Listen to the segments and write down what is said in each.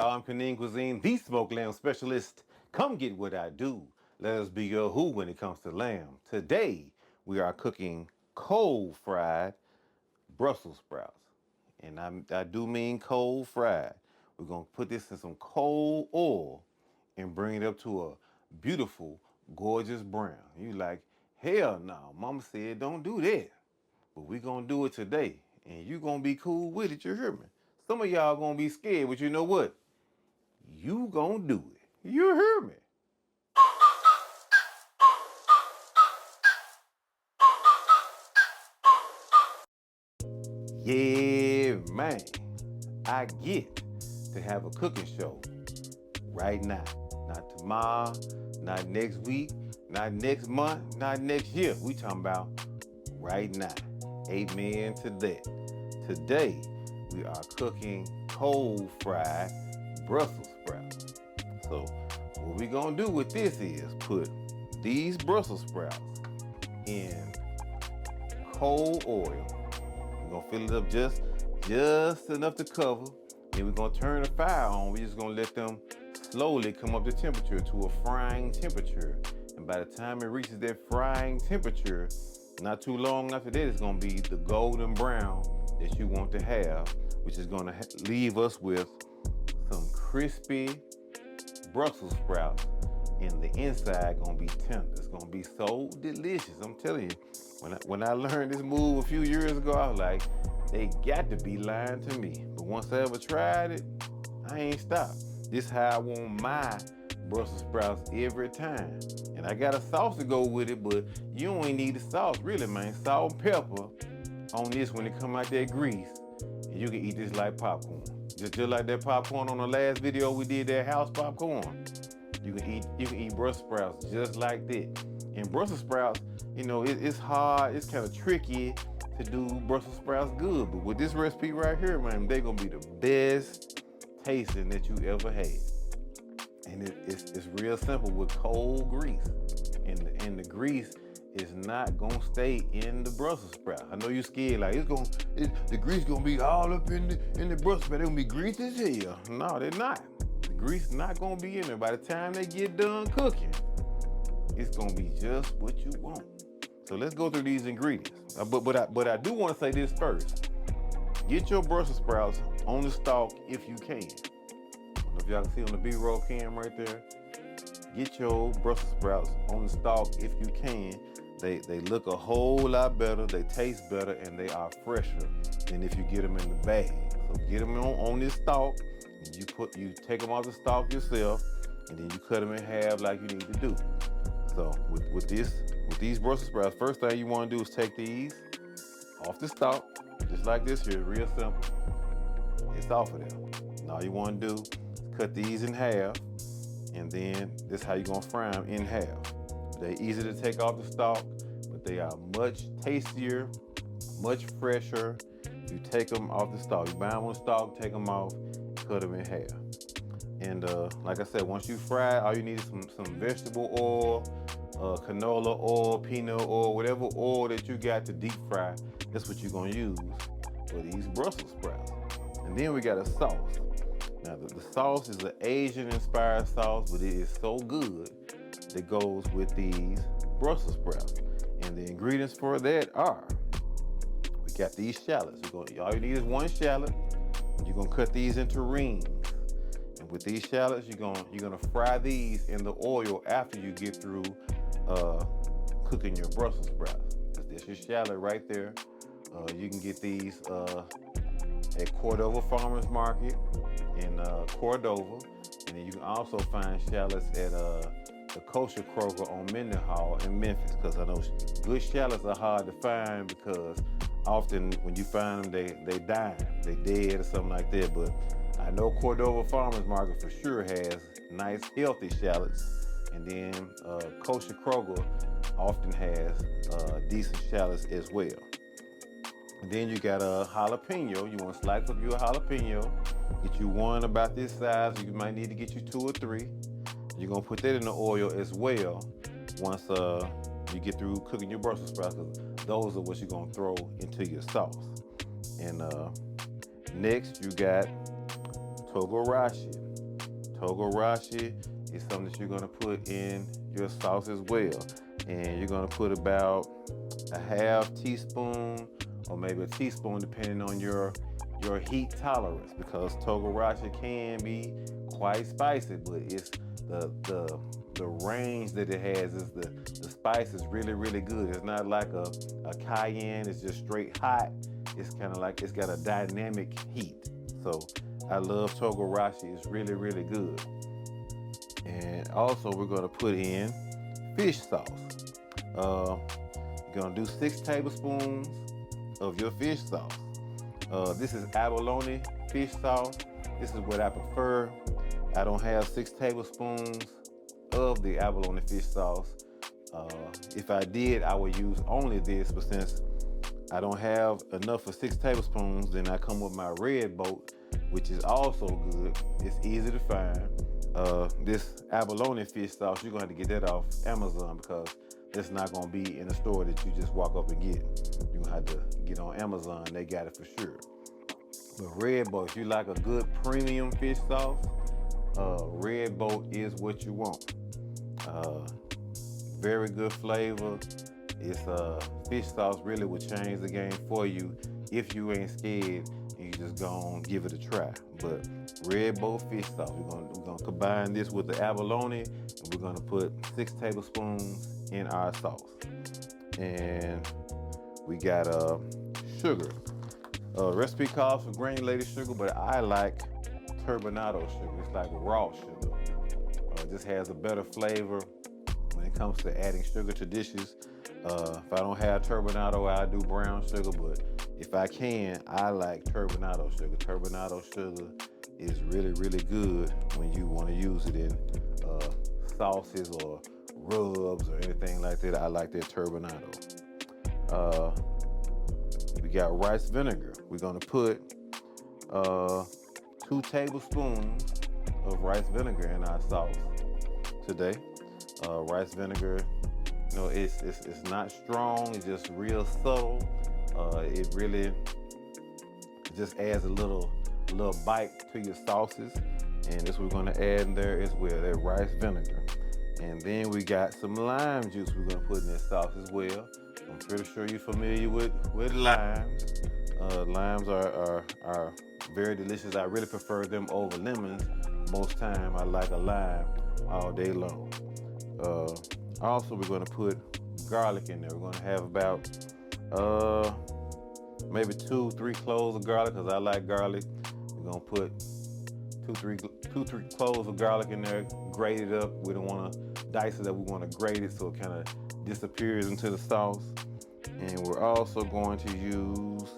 y'all. I'm Kanin Cuisine, the smoked lamb specialist. Come get what I do. Let us be your who when it comes to lamb. Today, we are cooking cold fried Brussels sprouts. And I do mean cold fried. We're going to put this in some cold oil and bring it up to a beautiful, gorgeous brown. You like, hell no, mama said don't do that. But we're going to do it today. And you're going to be cool with it, you hear me? Some of y'all going to be scared, but you know what? You going to do it. You hear me? Yeah, man. I get to have a cooking show right now. Not tomorrow, not next week, not next month, not next year. We talking about right now. Amen to that. Today, we are cooking cold fried Brussels sprouts. So what we gonna do with this is put these Brussels sprouts in cold oil. We're gonna fill it up just enough to cover. Then we're gonna turn the fire on. We're just gonna let them slowly come up to temperature, to a frying temperature. And by the time it reaches that frying temperature, not too long after that, it's gonna be the golden brown that you want to have, which is gonna leave us with some crispy Brussels sprouts, and the inside gonna be tender. It's gonna be so delicious. I'm telling you, when I learned this move a few years ago, I was like, they got to be lying to me. But once I ever tried it, I ain't stopped. This is how I want my Brussels sprouts every time. And I got a sauce to go with it, but you don't even need the sauce, really, man. Salt and pepper on this when it come out that grease, and you can eat this like popcorn. Just like that popcorn on the last video we did, that house popcorn. You can eat Brussels sprouts just like that. And Brussels sprouts, you know, it's hard, it's kind of tricky to do Brussels sprouts good. But with this recipe right here, man, they're gonna be the best tasting that you ever had. And it's real simple with cold grease. And the grease is not gonna stay in the Brussels sprout. I know you're scared, like the grease gonna be all up in the Brussels sprout. They're gonna be greasy as hell. No, they're not. The grease not gonna be in there. By the time they get done cooking, it's gonna be just what you want. So let's go through these ingredients. But I do want to say this first. Get your Brussels sprouts on the stalk if you can. I don't know if y'all can see on the B-roll cam right there. Get your Brussels sprouts on the stalk if you can. They look a whole lot better, they taste better, and they are fresher than if you get them in the bag. So get them on this stalk, and you take them off the stalk yourself, and then you cut them in half like you need to do. So with these Brussels sprouts, first thing you want to do is take these off the stalk, just like this here, real simple. It's off of there. And all you want to do is cut these in half, and then this is how you're gonna fry them in half. They're easy to take off the stalk, but they are much tastier, much fresher. You take them off the stalk. You buy them on the stalk, take them off, cut them in half. And like I said, once you fry it, all you need is some vegetable oil, canola oil, peanut oil, whatever oil that you got to deep fry. That's what you're gonna use for these Brussels sprouts. And then we got a sauce. Now the sauce is an Asian-inspired sauce, but it is so good that goes with these Brussels sprouts. And the ingredients for that are, we got these shallots. All you need is one shallot. You're gonna cut these into rings. And with these shallots, you're gonna fry these in the oil after you get through cooking your Brussels sprouts. That's your shallot right there. You can get these at Cordova Farmers Market in Cordova. And then you can also find shallots at the Kosher Kroger on Mendenhall in Memphis, because I know good shallots are hard to find, because often when you find them, they die, they dead or something like that. But I know Cordova Farmers Market for sure has nice, healthy shallots, and then Kosher Kroger often has decent shallots as well. And then you got a jalapeno. You want to slice up your jalapeno. Get you one about this size. You might need to get you 2 or 3. You're gonna put that in the oil as well once you get through cooking your Brussels sprouts, because those are what you're gonna throw into your sauce. And next you got togarashi. Togarashi is something that you're gonna put in your sauce as well. And you're gonna put about a half teaspoon or maybe a teaspoon depending on your heat tolerance, because Togarashi can be quite spicy, but it's the range that it has is the spice is really good. It's not like a cayenne, it's just straight hot. It's kind of like it's got a dynamic heat. So I love Togarashi, it's really good. And also we're gonna put in fish sauce. You're gonna do 6 tablespoons of your fish sauce. This is abalone fish sauce. This is what I prefer. I don't have 6 tablespoons of the abalone fish sauce. If I did, I would use only this, but since I don't have enough for 6 tablespoons, then I come with my red boat, which is also good. It's easy to find. This abalone fish sauce, you're gonna have to get that off Amazon, because it's not gonna be in a store that you just walk up and get. You're gonna have to get on Amazon, they got it for sure. But red boat, if you like a good premium fish sauce, red boat is what you want. Very good flavor. It's fish sauce really will change the game for you if you ain't scared and you just gonna give it a try. But red boat fish sauce, we're gonna combine this with the abalone, and we're gonna put 6 tablespoons in our sauce. And we got sugar. Recipe calls for granulated sugar, but I like turbinado sugar. It's like raw sugar. It just has a better flavor when it comes to adding sugar to dishes. If I don't have turbinado, I do brown sugar, but if I can, I like turbinado sugar. Turbinado sugar is really good when you want to use it in sauces or rubs or anything like that. I like that turbinado. We got rice vinegar. We're gonna put 2 tablespoons of rice vinegar in our sauce today. Rice vinegar, you know, it's not strong. It's just real subtle. It really just adds a little bite to your sauces, and this we're gonna add in there as well, that rice vinegar. And then we got some lime juice we're gonna put in this sauce as well. I'm pretty sure you're familiar with limes. Limes are very delicious. I really prefer them over lemons. Most time I like a lime all day long. Also, we're gonna put garlic in there. We're gonna have about maybe 2-3 cloves of garlic, because I like garlic. We're gonna put 2-3 cloves of garlic in there, grate it up. We don't want to dice it up, we want to grate it so it kind of disappears into the sauce. And we're also going to use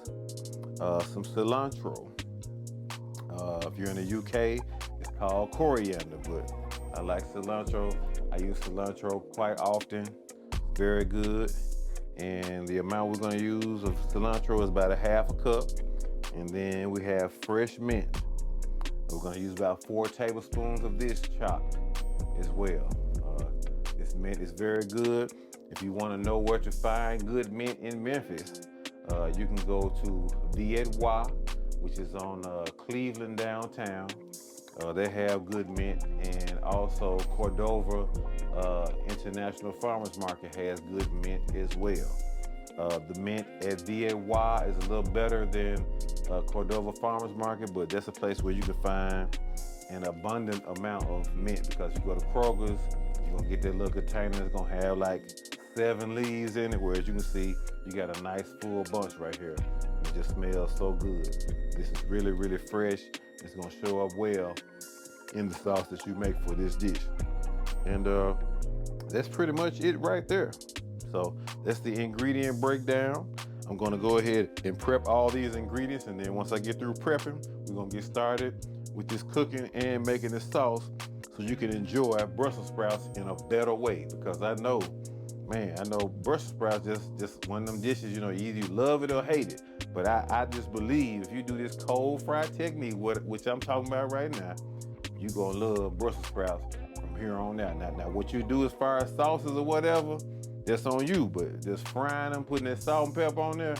some cilantro. If you're in the UK, it's called coriander, but I like cilantro. I use cilantro quite often. Very good. And the amount we're going to use of cilantro is about 1/2 cup. And then we have fresh mint. We're going to use about 4 tablespoons of this chopped as well. This mint is very good. If you want to know where to find good mint in Memphis, you can go to Yeh Mane, which is on Cleveland downtown. They have good mint, and also Cordova International Farmers Market has good mint as well. The mint at Yeh Mane is a little better than Cordova Farmers Market, but that's a place where you can find an abundant amount of mint, because you go to Kroger's, you're gonna get that little container that's gonna have like 7 leaves in it, whereas you can see you got a nice full bunch right here. It just smells so good. This is really fresh. It's gonna show up well in the sauce that you make for this dish. And that's pretty much it right there. So that's the ingredient breakdown. I'm gonna go ahead and prep all these ingredients, and then once I get through prepping, we're gonna get started with this cooking and making this sauce so you can enjoy Brussels sprouts in a better way. Because I know Brussels sprouts just one of them dishes, you know, either you love it or hate it. But I just believe if you do this cold fry technique, which I'm talking about right now, you gonna love Brussels sprouts from here on out. Now what you do as far as sauces or whatever, that's on you. But just frying them, putting that salt and pepper on there,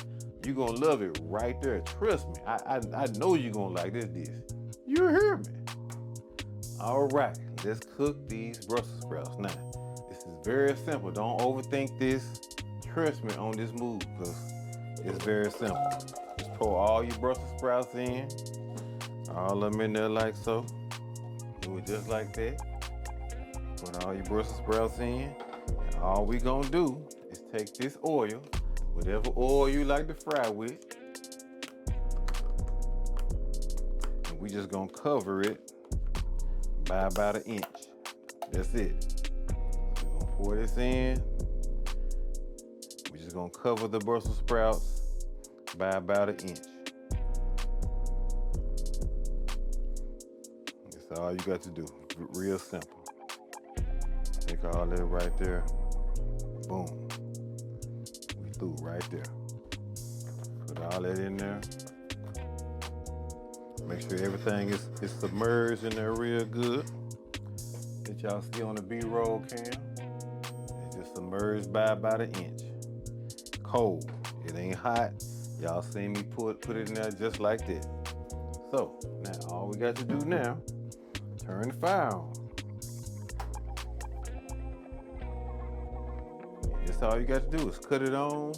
you gonna love it right there. Trust me, I know you gonna like this dish. You hear me? All right, let's cook these Brussels sprouts. Now, this is very simple. Don't overthink this. Trust me on this move, because it's very simple. Just pour all your Brussels sprouts in. All of them in there like so. Do it just like that. Put all your Brussels sprouts in. And all we gonna do is take this oil, whatever oil you like to fry with, and we just gonna cover it by about an inch. That's it. So we're gonna pour this in. We're just gonna cover the Brussels sprouts by about an inch. That's all you got to do. Real simple. Take all that right there. Boom. We through right there. Put all that in there. Make sure everything is submerged in there real good. That y'all see on the B-roll cam. It's just submerged by about an inch. Cold. It ain't hot. Y'all see me put it in there just like that. So now all we got to do now, turn the fire on. That's all you got to do is cut it on,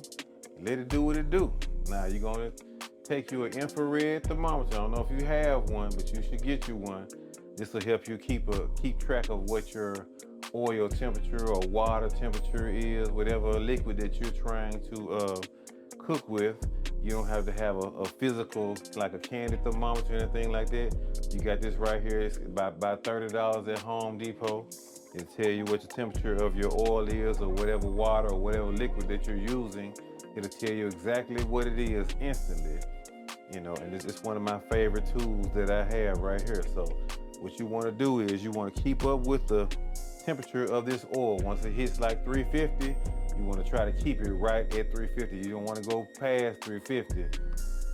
let it do what it do. Now you're gonna take you an infrared thermometer. I don't know if you have one, but you should get you one. This will help you keep track of what your oil temperature or water temperature is, whatever liquid that you're trying to cook with. You don't have to have a physical, like a candy thermometer or anything like that. You got this right here. It's about $30 at Home Depot. It'll tell you what the temperature of your oil is, or whatever water or whatever liquid that you're using. It'll tell you exactly what it is instantly. You know, and it's one of my favorite tools that I have right here. So what you want to do is you want to keep up with the temperature of this oil. Once it hits like 350, you want to try to keep it right at 350. You don't want to go past 350.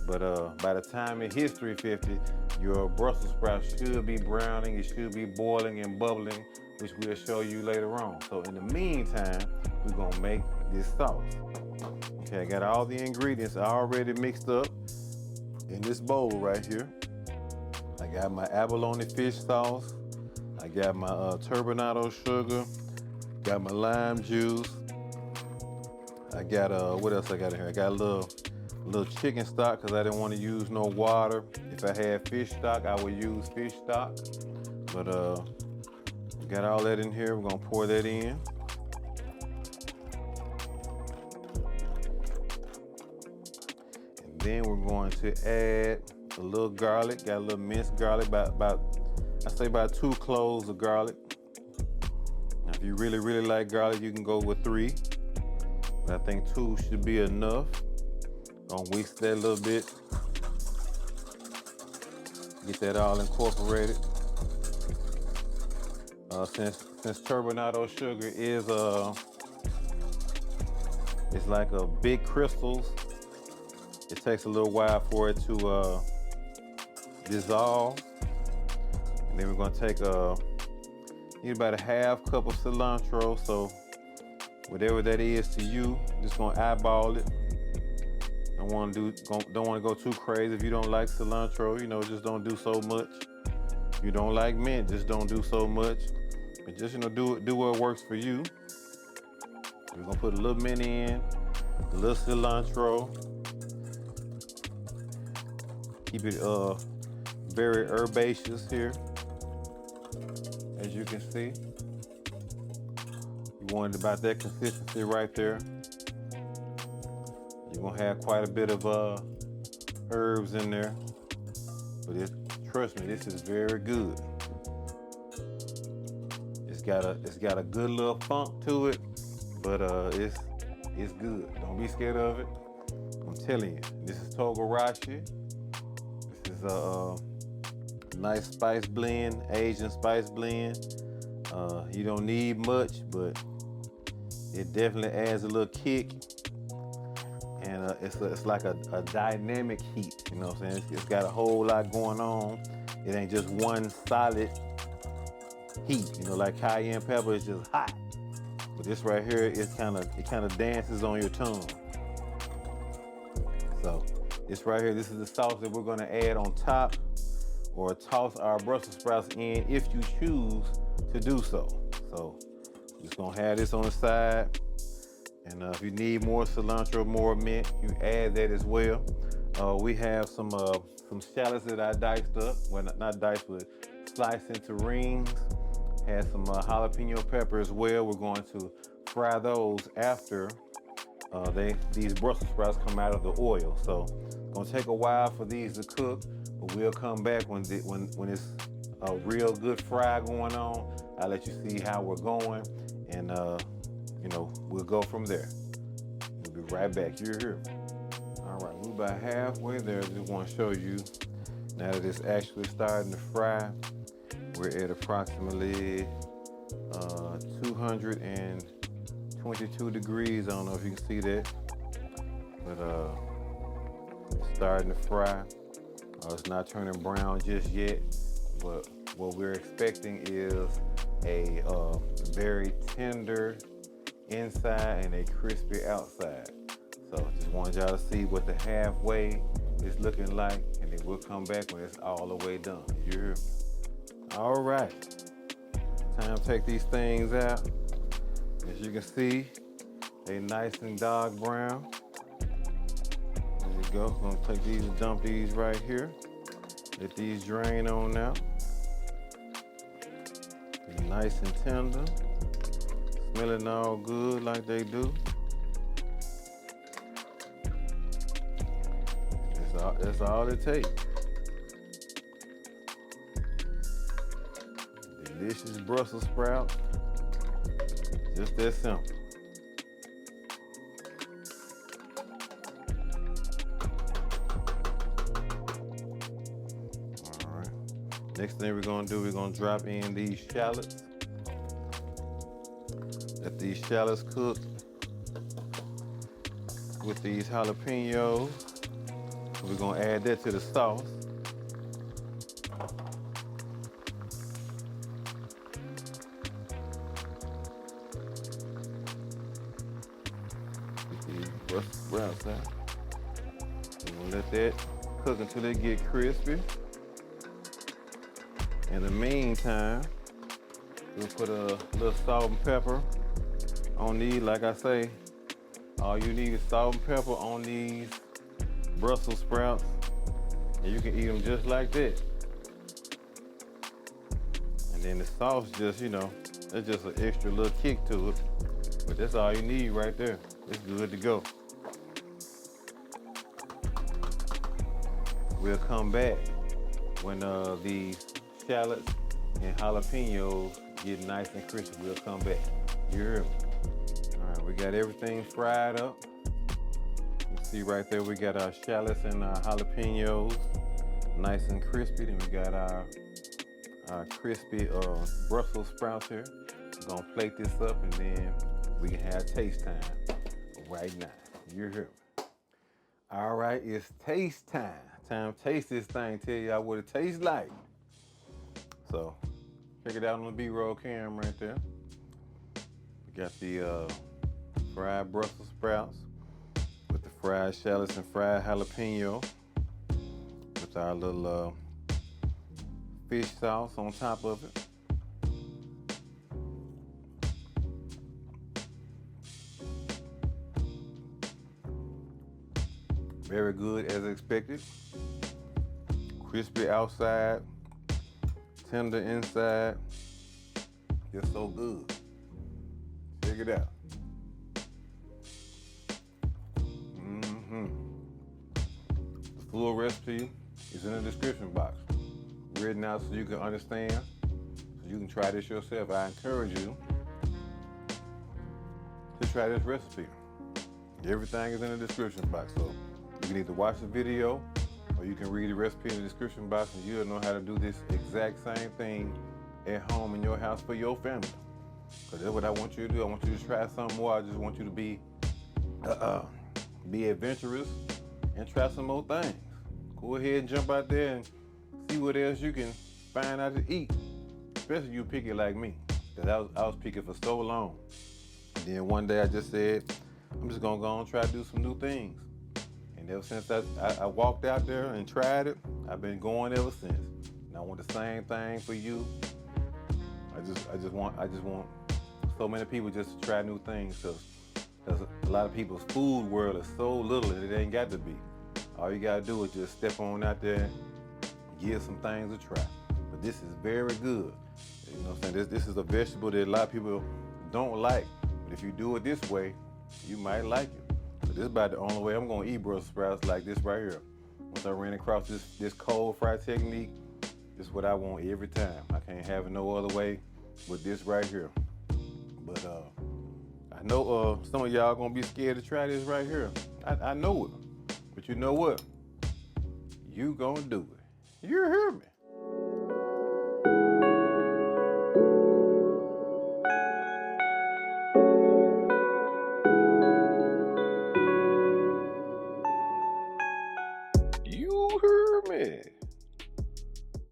But by the time it hits 350, your Brussels sprouts should be browning. It should be boiling and bubbling, which we'll show you later on. So in the meantime, we're going to make this sauce. Okay, I got all the ingredients already mixed up in this bowl right here. I got my abalone fish sauce. I got my turbinado sugar. Got my lime juice. I got, what else I got in here? I got a little chicken stock because I didn't want to use no water. If I had fish stock, I would use fish stock. But got all that in here. We're gonna pour that in. And then we're going to add a little garlic. Got a little minced garlic, I say about 2 cloves of garlic. Now, if you really, really like garlic, you can go with 3. But I think 2 should be enough. Gonna whisk that a little bit. Get that all incorporated. Since turbinado sugar is it's like a big crystals, it takes a little while for it to dissolve. And then we're gonna take need about a half cup of cilantro. So whatever that is to you, just gonna eyeball it. Don't want to go too crazy. If you don't like cilantro, you know, just don't do so much. If you don't like mint, just don't do so much. But just, you know, do what works for you. We're gonna put a little mint in, a little cilantro. Keep it very herbaceous here, as you can see. You want it about that consistency right there. You're gonna have quite a bit of herbs in there, but trust me, this is very good. It's got a good little funk to it, but it's good. Don't be scared of it. I'm telling you, this is togarashi. This is a nice spice blend, Asian spice blend. You don't need much, but it definitely adds a little kick. And it's like a dynamic heat, you know what I'm saying? It's got a whole lot going on. It ain't just one solid heat, you know, like cayenne pepper is just hot. But this right here, it kind of dances on your tongue. So this right here, this is the sauce that we're gonna add on top or toss our Brussels sprouts in if you choose to do so. So just gonna have this on the side. And if you need more cilantro, more mint, you add that as well. We have some shallots that I diced up. Well, not diced, but sliced into rings. Had some jalapeno pepper as well. We're going to fry those after these Brussels sprouts come out of the oil. So it's gonna take a while for these to cook, but we'll come back when it's a real good fry going on. I'll let you see how we're going, and we'll go from there. We'll be right back. You're here. All right, we're about halfway there. Just want to show you now that it's actually starting to fry. We're at approximately 222 degrees. I don't know if you can see that, but it's starting to fry. It's not turning brown just yet, but what we're expecting is a very tender inside and a crispy outside. So just wanted y'all to see what the halfway is looking like, and then we'll come back when it's all the way done. You hear me? All right, time to take these things out. As you can see, they nice and dark brown. There you go. I'm gonna take these and dump these right here. Let these drain on out. They're nice and tender. Smelling all good like they do. That's all it takes. Delicious Brussels sprouts. Just that simple. All right. Next thing we're gonna do, we're gonna drop in these shallots. Let these shallots cook with these jalapenos. We're gonna add that to the sauce. Get these Brussels sprouts out. We're gonna let that cook until they get crispy. In the meantime, we'll put a little salt and pepper on these. Like I say, all you need is salt and pepper on these Brussels sprouts, and you can eat them just like that. And then the sauce just, it's just an extra little kick to it. But that's all you need right there. It's good to go. We'll come back when these shallots and jalapenos get nice and crispy. We'll come back. You hear me? All right, we got everything fried up. You can see right there we got our shallots and our jalapenos nice and crispy. Then we got our crispy Brussels sprouts here. We're gonna plate this up, and then we can have taste time right now. You're here. All right, it's taste time. Time to taste this thing, tell y'all what it tastes like. So check it out on the B-roll cam right there. We got the fried Brussels sprouts with the fried shallots and fried jalapeno with our little fish sauce on top of it. Very good as expected. Crispy outside, tender inside. Just so good. Check it out. The full recipe is in the description box, written out so you can understand, so you can try this yourself. I encourage you to try this recipe. Everything is in the description box, so you can either watch the video or you can read the recipe in the description box, and you'll know how to do this exact same thing at home in your house for your family. Because that's what I want you to do. I want you to try something more. I just want you to be adventurous and try some more things. Go ahead and jump out there and see what else you can find out to eat. Especially you picky like me, because I was picky for so long. And then one day I just said, I'm just gonna go and try to do some new things. And ever since I walked out there and tried it, I've been going ever since. And I want the same thing for you. I just want so many people just to try new things, because a lot of people's food world is so little and it ain't got to be. All you gotta do is just step on out there and give some things a try. But this is very good. You know what I'm saying? This is a vegetable that a lot of people don't like. But if you do it this way, you might like it. But this is about the only way I'm gonna eat Brussels sprouts, like this right here. Once I ran across this cold fry technique, this is what I want every time. I can't have it no other way with this right here. But I know some of y'all gonna be scared to try this right here. I know it. But you know what? You gonna do it. You hear me?